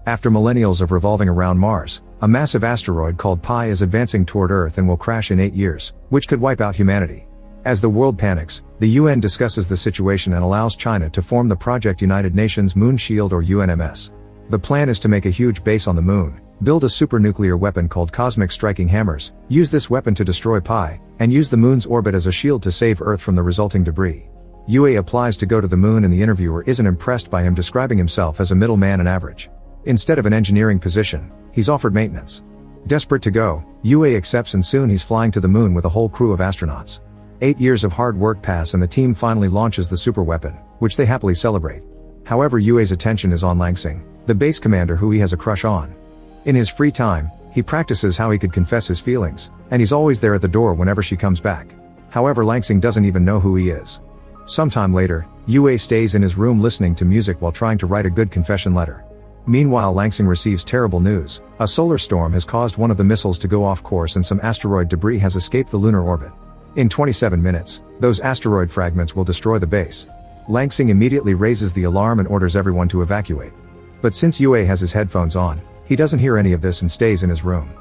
After millennials of revolving around Mars, a massive asteroid called Pi is advancing toward Earth and will crash in 8 years, which could wipe out humanity. As the world panics, the UN discusses the situation and allows China to form the Project United Nations Moon Shield or UNMS. The plan is to make a huge base on the moon, build a supernuclear weapon called cosmic striking hammers, use this weapon to destroy Pi, and use the moon's orbit as a shield to save Earth from the resulting debris. Yue applies to go to the moon and the interviewer isn't impressed by him describing himself as a middleman and average. Instead of an engineering position, he's offered maintenance. Desperate to go, Yue accepts and soon he's flying to the moon with a whole crew of astronauts. 8 years of hard work pass and the team finally launches the super weapon, which they happily celebrate. However, Yue's attention is on Langsing, the base commander who he has a crush on. In his free time, he practices how he could confess his feelings, and he's always there at the door whenever she comes back. However, Langsing doesn't even know who he is. Sometime later, Yue stays in his room listening to music while trying to write a good confession letter. Meanwhile, Langsing receives terrible news. A solar storm has caused one of the missiles to go off course and some asteroid debris has escaped the lunar orbit. In 27 minutes, those asteroid fragments will destroy the base. Langsing immediately raises the alarm and orders everyone to evacuate. But since Yue has his headphones on, he doesn't hear any of this and stays in his room.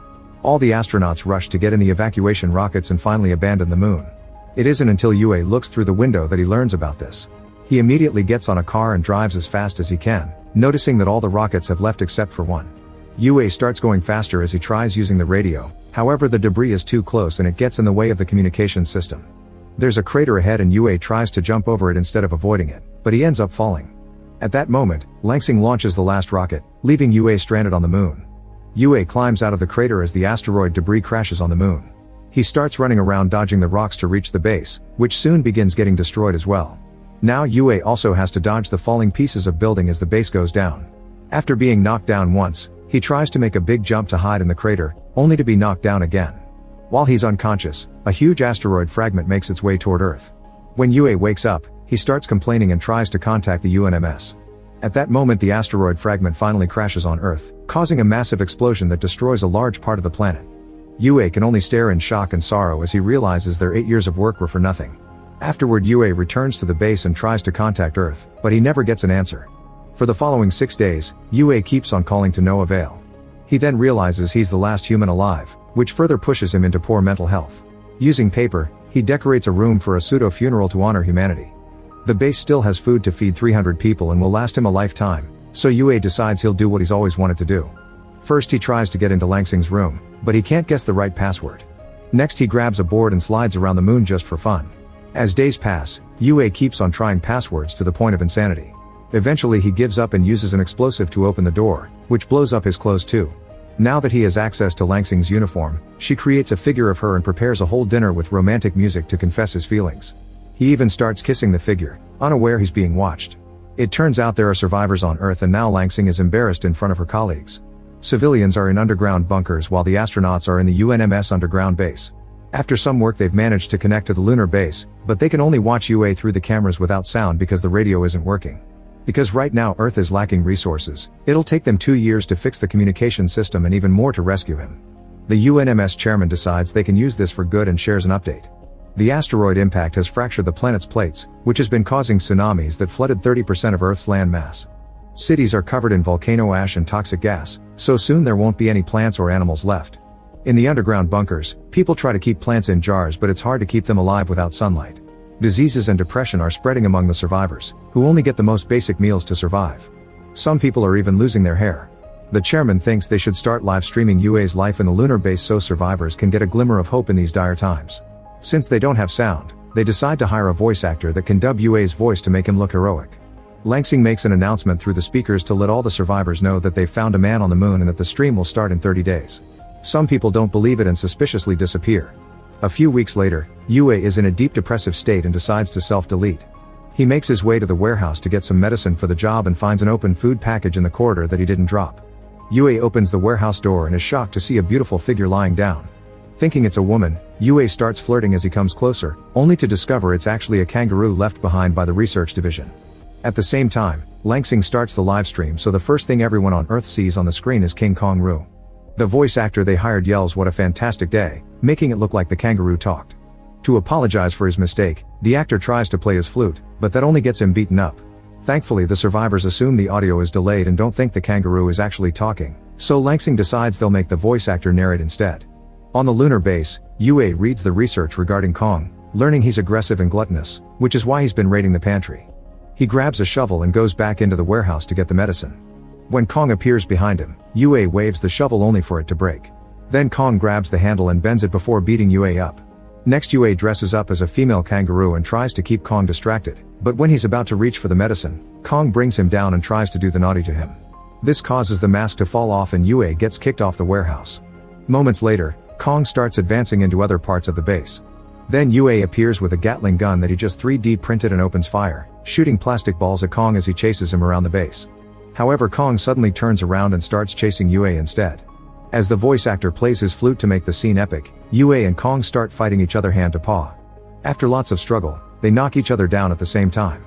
All the astronauts rush to get in the evacuation rockets and finally abandon the moon. It isn't until Yue looks through the window that he learns about this. He immediately gets on a car and drives as fast as he can, noticing that all the rockets have left except for one. Yue starts going faster as he tries using the radio, however the debris is too close and it gets in the way of the communications system. There's a crater ahead and Yue tries to jump over it instead of avoiding it, but he ends up falling. At that moment, Langsing launches the last rocket, leaving Yue stranded on the moon. Yue climbs out of the crater as the asteroid debris crashes on the moon. He starts running around dodging the rocks to reach the base, which soon begins getting destroyed as well. Now Yue also has to dodge the falling pieces of building as the base goes down. After being knocked down once, he tries to make a big jump to hide in the crater, only to be knocked down again. While he's unconscious, a huge asteroid fragment makes its way toward Earth. When Yue wakes up, he starts complaining and tries to contact the UNMS. At that moment the asteroid fragment finally crashes on Earth, causing a massive explosion that destroys a large part of the planet. Yue can only stare in shock and sorrow as he realizes their 8 years of work were for nothing. Afterward Yue returns to the base and tries to contact Earth, but he never gets an answer. For the following 6 days, Yue keeps on calling to no avail. He then realizes he's the last human alive, which further pushes him into poor mental health. Using paper, he decorates a room for a pseudo-funeral to honor humanity. The base still has food to feed 300 people and will last him a lifetime, so Yue decides he'll do what he's always wanted to do. First he tries to get into Langsing's room, but he can't guess the right password. Next he grabs a board and slides around the moon just for fun. As days pass, Yue keeps on trying passwords to the point of insanity. Eventually he gives up and uses an explosive to open the door, which blows up his clothes too. Now that he has access to Langsing's uniform, she creates a figure of her and prepares a whole dinner with romantic music to confess his feelings. He even starts kissing the figure, unaware he's being watched. It turns out there are survivors on Earth and now Langsing is embarrassed in front of her colleagues. Civilians are in underground bunkers while the astronauts are in the UNMS underground base. After some work they've managed to connect to the lunar base, but they can only watch Yue through the cameras without sound because the radio isn't working. Because right now Earth is lacking resources, it'll take them 2 years to fix the communication system and even more to rescue him. The UNMS chairman decides they can use this for good and shares an update. The asteroid impact has fractured the planet's plates, which has been causing tsunamis that flooded 30% of Earth's land mass. Cities are covered in volcano ash and toxic gas, so soon there won't be any plants or animals left. In the underground bunkers, people try to keep plants in jars but it's hard to keep them alive without sunlight. Diseases and depression are spreading among the survivors, who only get the most basic meals to survive. Some people are even losing their hair. The chairman thinks they should start live streaming Yue's life in the lunar base so survivors can get a glimmer of hope in these dire times. Since they don't have sound, they decide to hire a voice actor that can dub Yue's voice to make him look heroic. Langsing makes an announcement through the speakers to let all the survivors know that they've found a man on the moon and that the stream will start in 30 days. Some people don't believe it and suspiciously disappear. A few weeks later, Yue is in a deep depressive state and decides to self-delete. He makes his way to the warehouse to get some medicine for the job and finds an open food package in the corridor that he didn't drop. Yue opens the warehouse door and is shocked to see a beautiful figure lying down. Thinking it's a woman, Yue starts flirting as he comes closer, only to discover it's actually a kangaroo left behind by the research division. At the same time, Langsing starts the live stream so the first thing everyone on Earth sees on the screen is King Kong Roo. The voice actor they hired yells "What a fantastic day," making it look like the kangaroo talked. To apologize for his mistake, the actor tries to play his flute, but that only gets him beaten up. Thankfully, the survivors assume the audio is delayed and don't think the kangaroo is actually talking, so Langsing decides they'll make the voice actor narrate instead. On the lunar base, Yue reads the research regarding Kong, learning he's aggressive and gluttonous, which is why he's been raiding the pantry. He grabs a shovel and goes back into the warehouse to get the medicine. When Kong appears behind him, Yue waves the shovel only for it to break. Then Kong grabs the handle and bends it before beating Yue up. Next, Yue dresses up as a female kangaroo and tries to keep Kong distracted, but when he's about to reach for the medicine, Kong brings him down and tries to do the naughty to him. This causes the mask to fall off and Yue gets kicked off the warehouse. Moments later, Kong starts advancing into other parts of the base. Then Yue appears with a Gatling gun that he just 3D printed and opens fire, shooting plastic balls at Kong as he chases him around the base. However, Kong suddenly turns around and starts chasing Yue instead. As the voice actor plays his flute to make the scene epic, Yue and Kong start fighting each other hand to paw. After lots of struggle, they knock each other down at the same time.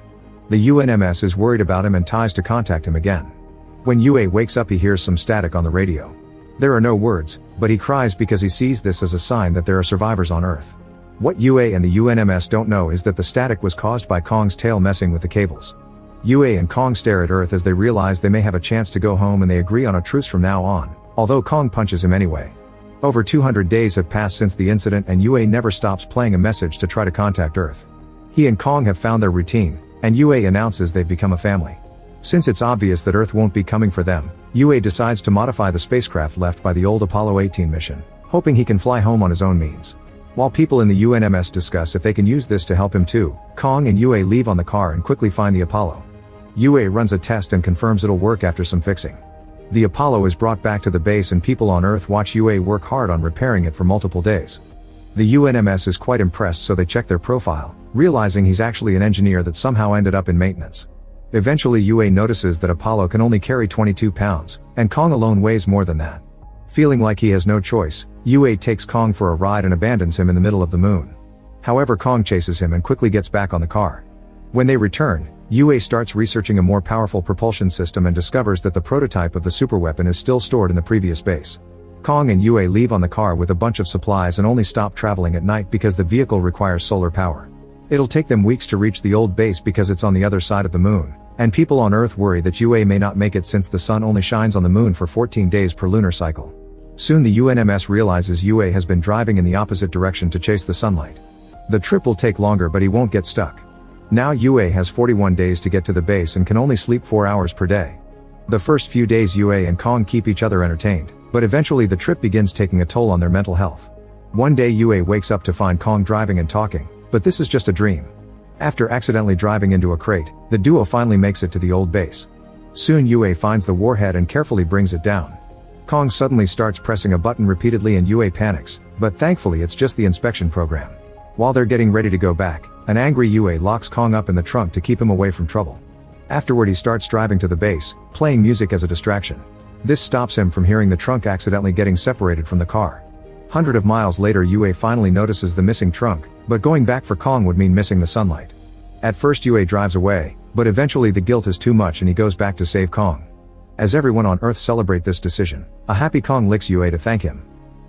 The UNMS is worried about him and tries to contact him again. When Yue wakes up, he hears some static on the radio. There are no words, but he cries because he sees this as a sign that there are survivors on Earth. What Yue and the UNMS don't know is that the static was caused by Kong's tail messing with the cables. Yue and Kong stare at Earth as they realize they may have a chance to go home, and they agree on a truce from now on, although Kong punches him anyway. Over 200 days have passed since the incident, and Yue never stops playing a message to try to contact Earth. He and Kong have found their routine, and Yue announces they've become a family. Since it's obvious that Earth won't be coming for them, Yue decides to modify the spacecraft left by the old Apollo 18 mission, hoping he can fly home on his own means. While people in the UNMS discuss if they can use this to help him too, Kong and Yue leave on the car and quickly find the Apollo. Yue runs a test and confirms it'll work after some fixing. The Apollo is brought back to the base, and people on Earth watch Yue work hard on repairing it for multiple days. The UNMS is quite impressed, so they check their profile, realizing he's actually an engineer that somehow ended up in maintenance. Eventually, Yue notices that Apollo can only carry 22 pounds, and Kong alone weighs more than that. Feeling like he has no choice, Yue takes Kong for a ride and abandons him in the middle of the moon. However, Kong chases him and quickly gets back on the car. When they return, Yue starts researching a more powerful propulsion system and discovers that the prototype of the superweapon is still stored in the previous base. Kong and Yue leave on the car with a bunch of supplies and only stop traveling at night because the vehicle requires solar power. It'll take them weeks to reach the old base because it's on the other side of the moon, and people on Earth worry that Yue may not make it since the sun only shines on the moon for 14 days per lunar cycle. Soon the UNMS realizes Yue has been driving in the opposite direction to chase the sunlight. The trip will take longer, but he won't get stuck. Now Yue has 41 days to get to the base and can only sleep 4 hours per day. The first few days Yue and Kong keep each other entertained, but eventually the trip begins taking a toll on their mental health. One day Yue wakes up to find Kong driving and talking, but this is just a dream. After accidentally driving into a crate, the duo finally makes it to the old base. Soon Yue finds the warhead and carefully brings it down. Kong suddenly starts pressing a button repeatedly and Yue panics, but thankfully it's just the inspection program. While they're getting ready to go back, an angry Yue locks Kong up in the trunk to keep him away from trouble. Afterward, he starts driving to the base, playing music as a distraction. This stops him from hearing the trunk accidentally getting separated from the car. Hundreds of miles later, Yue finally notices the missing trunk, but going back for Kong would mean missing the sunlight. At first Yue drives away, but eventually the guilt is too much and he goes back to save Kong. As everyone on Earth celebrate this decision, a happy Kong licks Yue to thank him.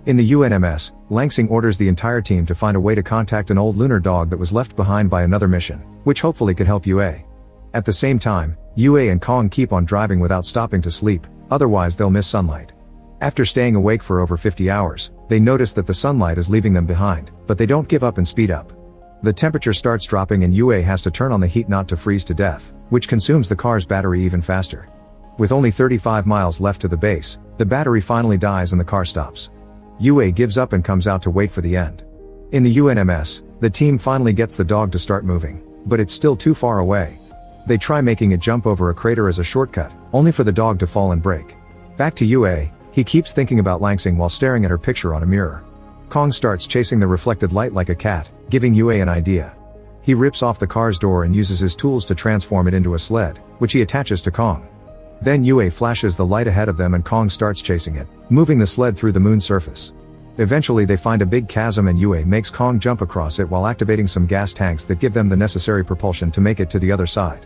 In the UNMS, Langsing orders the entire team to find a way to contact an old lunar dog that was left behind by another mission, which hopefully could help Yue. At the same time, Yue and Kong keep on driving without stopping to sleep, otherwise they'll miss sunlight. After staying awake for over 50 hours, they notice that the sunlight is leaving them behind, but they don't give up and speed up. The temperature starts dropping and Yue has to turn on the heat not to freeze to death, which consumes the car's battery even faster. With only 35 miles left to the base, the battery finally dies and the car stops. Yue gives up and comes out to wait for the end. In the UNMS, the team finally gets the dog to start moving, but it's still too far away. They try making it jump over a crater as a shortcut, only for the dog to fall and break. Back to Yue, he keeps thinking about Langsing while staring at her picture on a mirror. Kong starts chasing the reflected light like a cat, giving Yue an idea. He rips off the car's door and uses his tools to transform it into a sled, which he attaches to Kong. Then Yue flashes the light ahead of them and Kong starts chasing it, moving the sled through the moon's surface. Eventually they find a big chasm and Yue makes Kong jump across it while activating some gas tanks that give them the necessary propulsion to make it to the other side.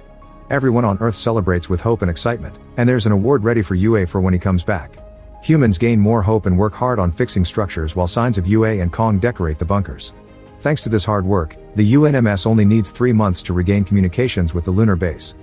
Everyone on Earth celebrates with hope and excitement, and there's an award ready for Yue for when he comes back. Humans gain more hope and work hard on fixing structures while signs of Yue and Kong decorate the bunkers. Thanks to this hard work, the UNMS only needs 3 months to regain communications with the lunar base.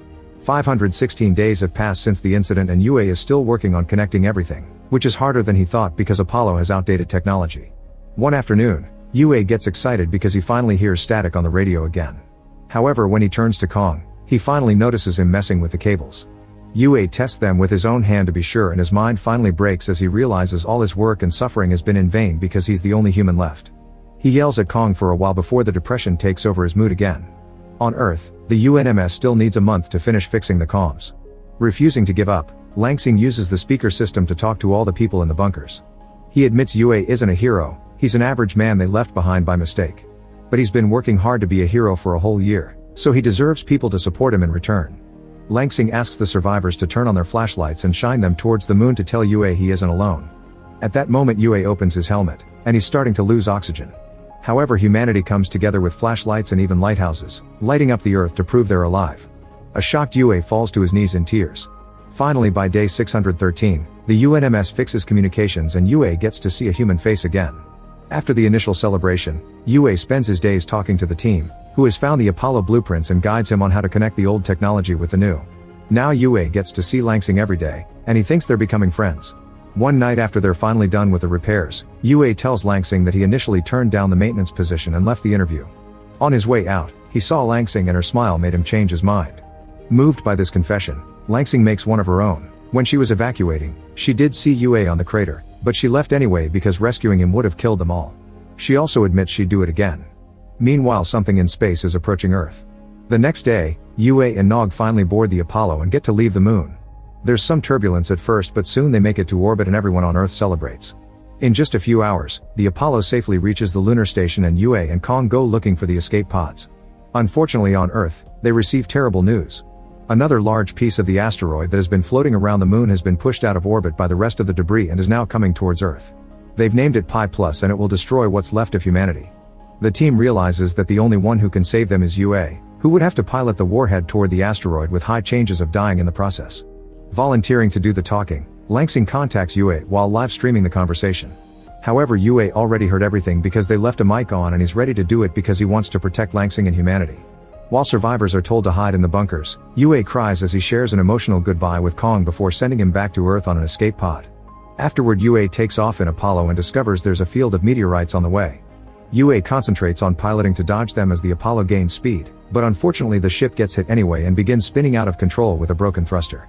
516 days have passed since the incident and Yue is still working on connecting everything, which is harder than he thought because Apollo has outdated technology. One afternoon, Yue gets excited because he finally hears static on the radio again. However, when he turns to Kong, he finally notices him messing with the cables. Yue tests them with his own hand to be sure, and his mind finally breaks as he realizes all his work and suffering has been in vain because he's the only human left. He yells at Kong for a while before the depression takes over his mood again. On Earth, the UNMS still needs a month to finish fixing the comms. Refusing to give up, Langsing uses the speaker system to talk to all the people in the bunkers. He admits Yue isn't a hero, he's an average man they left behind by mistake. But he's been working hard to be a hero for a whole year, so he deserves people to support him in return. Langsing asks the survivors to turn on their flashlights and shine them towards the moon to tell Yue he isn't alone. At that moment Yue opens his helmet, and he's starting to lose oxygen. However, humanity comes together with flashlights and even lighthouses, lighting up the earth to prove they're alive. A shocked Yue falls to his knees in tears. Finally, by day 613, the UNMS fixes communications and Yue gets to see a human face again. After the initial celebration, Yue spends his days talking to the team, who has found the Apollo blueprints and guides him on how to connect the old technology with the new. Now Yue gets to see Langsing every day, and he thinks they're becoming friends. One night after they're finally done with the repairs, Yue tells Langsing that he initially turned down the maintenance position and left the interview. On his way out, he saw Langsing and her smile made him change his mind. Moved by this confession, Langsing makes one of her own. When she was evacuating, she did see Yue on the crater, but she left anyway because rescuing him would have killed them all. She also admits she'd do it again. Meanwhile, something in space is approaching Earth. The next day, Yue and Nog finally board the Apollo and get to leave the moon. There's some turbulence at first, but soon they make it to orbit and everyone on Earth celebrates. In just a few hours, the Apollo safely reaches the lunar station and Yue and Kong go looking for the escape pods. Unfortunately, on Earth, they receive terrible news. Another large piece of the asteroid that has been floating around the moon has been pushed out of orbit by the rest of the debris and is now coming towards Earth. They've named it Pi Plus and it will destroy what's left of humanity. The team realizes that the only one who can save them is Yue, who would have to pilot the warhead toward the asteroid with high chances of dying in the process. Volunteering to do the talking, Langsing contacts Yue while live streaming the conversation. However, Yue already heard everything because they left a mic on and he's ready to do it because he wants to protect Langsing and humanity. While survivors are told to hide in the bunkers, Yue cries as he shares an emotional goodbye with Kong before sending him back to Earth on an escape pod. Afterward, Yue takes off in Apollo and discovers there's a field of meteorites on the way. Yue concentrates on piloting to dodge them as the Apollo gains speed, but unfortunately the ship gets hit anyway and begins spinning out of control with a broken thruster.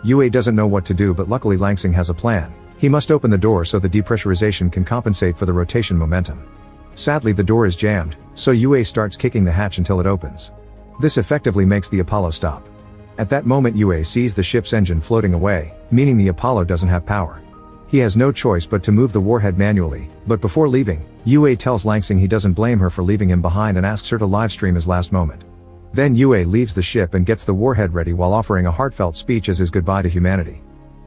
Yue doesn't know what to do, but luckily Langsing has a plan. He must open the door so the depressurization can compensate for the rotation momentum. Sadly, the door is jammed, so Yue starts kicking the hatch until it opens. This effectively makes the Apollo stop. At that moment Yue sees the ship's engine floating away, meaning the Apollo doesn't have power. He has no choice but to move the warhead manually, but before leaving, Yue tells Langsing he doesn't blame her for leaving him behind and asks her to livestream his last moment. Then Yue leaves the ship and gets the warhead ready while offering a heartfelt speech as his goodbye to humanity.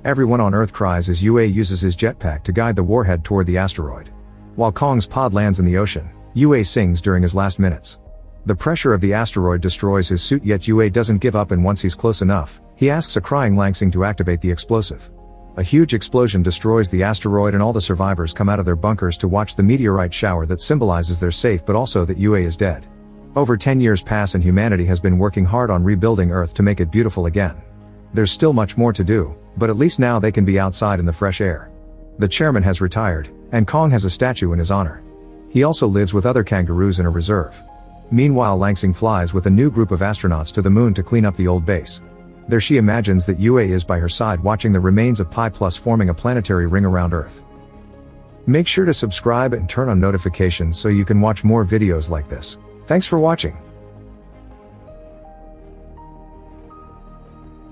Everyone on Earth cries as Yue uses his jetpack to guide the warhead toward the asteroid. While Kong's pod lands in the ocean, Yue sings during his last minutes. The pressure of the asteroid destroys his suit, yet Yue doesn't give up, and once he's close enough, he asks a crying Langsing to activate the explosive. A huge explosion destroys the asteroid and all the survivors come out of their bunkers to watch the meteorite shower that symbolizes they're safe but also that Yue is dead. Over 10 years pass and humanity has been working hard on rebuilding Earth to make it beautiful again. There's still much more to do, but at least now they can be outside in the fresh air. The chairman has retired, and Kong has a statue in his honor. He also lives with other kangaroos in a reserve. Meanwhile, Langsing flies with a new group of astronauts to the moon to clean up the old base. There she imagines that Yue is by her side watching the remains of Pi Plus forming a planetary ring around Earth. Make sure to subscribe and turn on notifications so you can watch more videos like this. Thanks for watching.